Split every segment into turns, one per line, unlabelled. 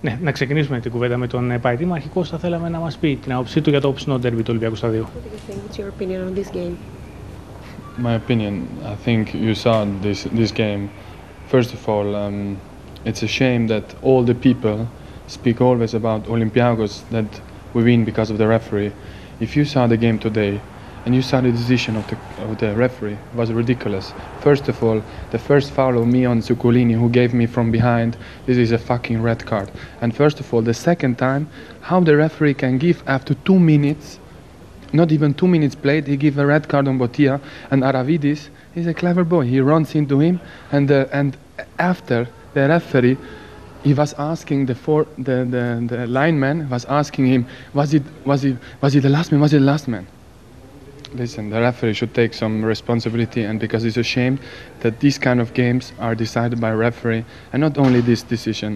Ναι, να ξεκινήσουμε την κουβέντα με τον Παϊτή. Αρχικώς θα θέλαμε να μας πει την άποψή του για το όψινο ντέρμπι του Ολυμπιακού Σταδίου.
What's your opinion on this game?
My opinion, I think you saw this game. First of all, it's a shame that all the people speak always about Olympiacos, that we win because of the referee. If you saw the game today and you saw the decision of the referee, it was ridiculous. First of all, the first foul of me on Zuccolini, who gave me from behind, this is a fucking red card. And first of all, the second time, how the referee can give after 2 minutes, not even 2 minutes played, he gave a red card on Botia, and Aravidis is a clever boy. He runs into him, and after the referee, he was asking the lineman was asking him, was he the last man? Was he the last man? Listen, the referee should take some responsibility, and because it's a shame that these kind of games are decided by referee, and not only this decision.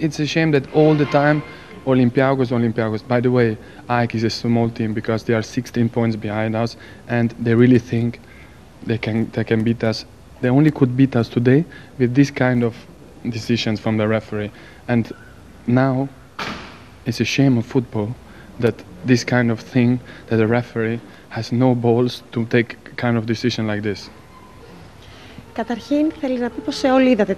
It's a shame that all the time Olympiacos. By the way, AEK is a small team because they are 16 points behind us, and they really think they can beat us. They only could beat us today with this kind of decisions from the referee. And now it's a shame of football that this kind of thing, that the referee has no balls to take kind of decision like this.
Καταρχήν, θέλει να πει πως όλοι είδατε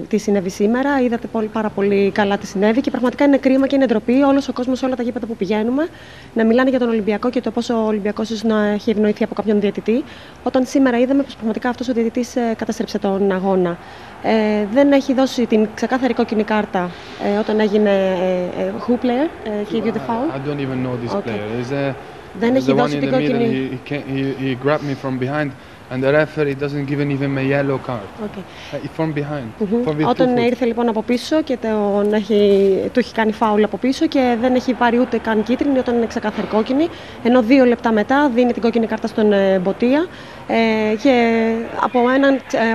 τι συνέβη σήμερα, είδατε πάρα πολύ καλά τι συνέβη και πραγματικά είναι κρίμα και είναι ντροπή όλος ο κόσμος, όλα τα γήπεδα που πηγαίνουμε, να μιλάνε για τον Ολυμπιακό και το πόσο ο Ολυμπιακός ίσως να έχει ευνοηθεί από κάποιον διαιτητή, όταν σήμερα είδαμε πως πραγματικά αυτός ο διαιτητής καταστρέψε τον αγώνα. Δεν έχει δώσει την ξεκάθαρη κόκκινη κάρτα όταν έγινε who player gave you the foul?
I don't even know this player.
Δεν έχει δώσει την κόκκινη.
He grabbed me from behind. And the referee doesn't give even a yellow card.
Okay.
From behind.
Όταν ήρθε λοιπόν από πίσω και του έχει κάνει φάουλ από πίσω και δεν έχει πάρει ούτε καν κίτρινη όταν είναι ξεκάθαρη κόκκινη, ενώ 2 λεπτά μετά δίνει την κόκκινη κάρτα στον Μποτία και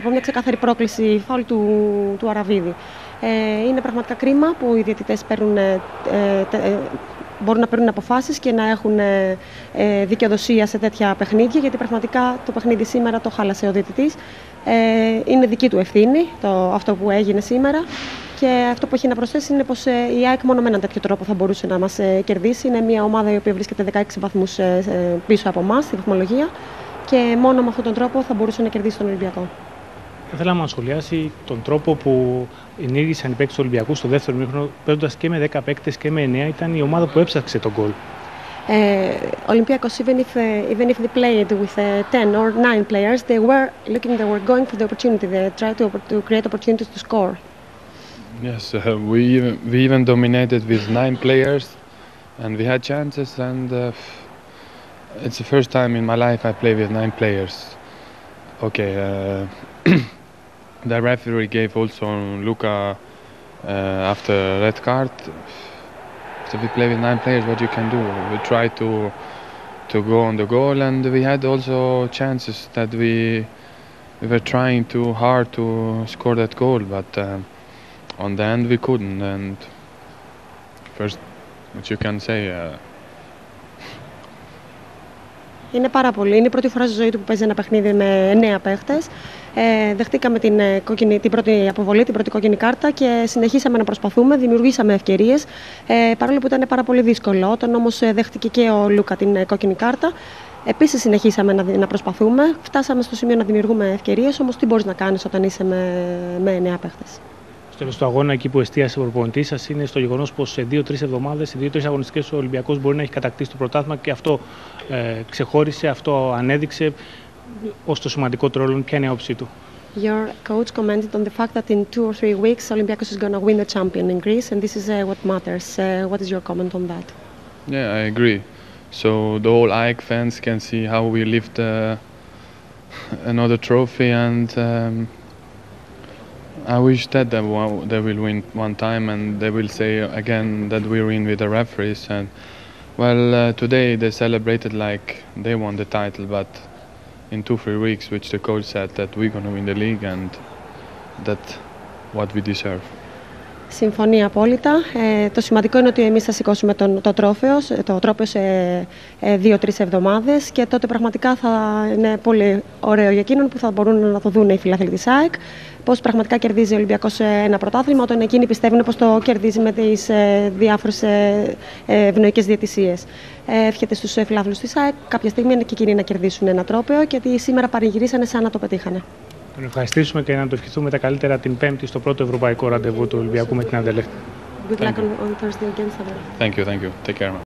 από μια ξεκάθαρη πρόκληση φάουλ του Αραβίδη. Είναι πραγματικά κρίμα που οι διαιτητές μπορούν να παίρνουν αποφάσεις και να έχουν δικαιοδοσία σε τέτοια παιχνίδια, γιατί πραγματικά το παιχνίδι σήμερα το χάλασε ο διαιτητής. Είναι δική του ευθύνη αυτό που έγινε σήμερα και αυτό που έχει να προσθέσει είναι πως η ΑΕΚ μόνο με έναν τέτοιο τρόπο θα μπορούσε να μας κερδίσει. Είναι μια ομάδα η οποία βρίσκεται 16 βαθμούς πίσω από εμάς στη βαθμολογία και μόνο με αυτόν τον τρόπο θα μπορούσε να κερδίσει τον Ολυμπιακό.
Θα ήθελα να μας σχολιάσει τον τρόπο που ενήργησαν οι παίκτες του Ολυμπιακού στο δεύτερο ημίχρονο, παίζοντας και με 10 παίκτες και με 9, ήταν η ομάδα που έψαξε τον γκολ.
Olympiacos, even if they played with 10 or 9 players, they were going for the opportunity. They tried to create opportunities to score.
Yes, we even dominated with 9 players, and we had chances. And it's the first time in my life I play with 9 players. Okay. The referee gave also Luka after red card. So we play with 9 players. What you can do? We try to go on the goal, and we had also chances that we were trying too hard to score that goal, but on the end we couldn't. And first, what you can say.
Είναι πάρα πολύ. Είναι η πρώτη φορά στη ζωή του που παίζει ένα παιχνίδι με 9 παίχτες. Δεχτήκαμε την πρώτη αποβολή, την πρώτη κόκκινη κάρτα και συνεχίσαμε να προσπαθούμε, δημιουργήσαμε ευκαιρίες, παρόλο που ήταν πάρα πολύ δύσκολο. Όταν όμως δέχτηκε και ο Λούκα την κόκκινη κάρτα, επίσης συνεχίσαμε να προσπαθούμε. Φτάσαμε στο σημείο να δημιουργούμε ευκαιρίες, όμως τι μπορείς να κάνεις όταν είσαι με 9 παίχτες.
Στο τέλος του αγώνα, εκεί που εστίασε ο προπονητής σας, είναι στο γεγονός πως σε 2-3 εβδομάδες, σε 2-3 αγωνιστικές, ο Ολυμπιακός μπορεί να έχει κατακτήσει το πρωτάθλημα και αυτό ξεχώρισε, αυτό ανέδειξε ως το σημαντικότερο ρόλο. Ποια είναι η άποψή του?
Your coach commented on the fact that in 2 or 3 weeks Olympiacos is going to win the champion in Greece, and this is what matters. What is your comment on that?
Yeah, I agree. So the whole AEK fans can see how we lift another trophy, and I wish that they will win one time, and they will say again that we win with the referees. And well, today they celebrated like they won the title, but in 2-3 weeks, which the coach said that we're going to win the league, and that's what we deserve.
Συμφωνεί απόλυτα. Το σημαντικό είναι ότι εμείς θα σηκώσουμε το τρόπαιο σε 2-3 εβδομάδες και τότε πραγματικά θα είναι πολύ ωραίο για εκείνον που θα μπορούν να το δουν οι φιλάθλοι της ΑΕΚ. Πώς πραγματικά κερδίζει ο Ολυμπιακός ένα πρωτάθλημα, όταν εκείνοι πιστεύουν πως το κερδίζει με τις διάφορες ευνοϊκές διαιτησίες. Εύχεται στους φιλάθλους της ΑΕΚ κάποια στιγμή και εκείνοι να κερδίσουν ένα τρόπαιο και ότι σήμερα πανηγυρίσανε σαν να το πετύχανε.
Τον ευχαριστήσουμε και να το ευχηθούμε τα καλύτερα την Πέμπτη στο πρώτο ευρωπαϊκό ραντεβού του Ολυμπιακού με την Αντελέχτη.
Good luck on Thursday against Anderlecht.
Thank you. Take care.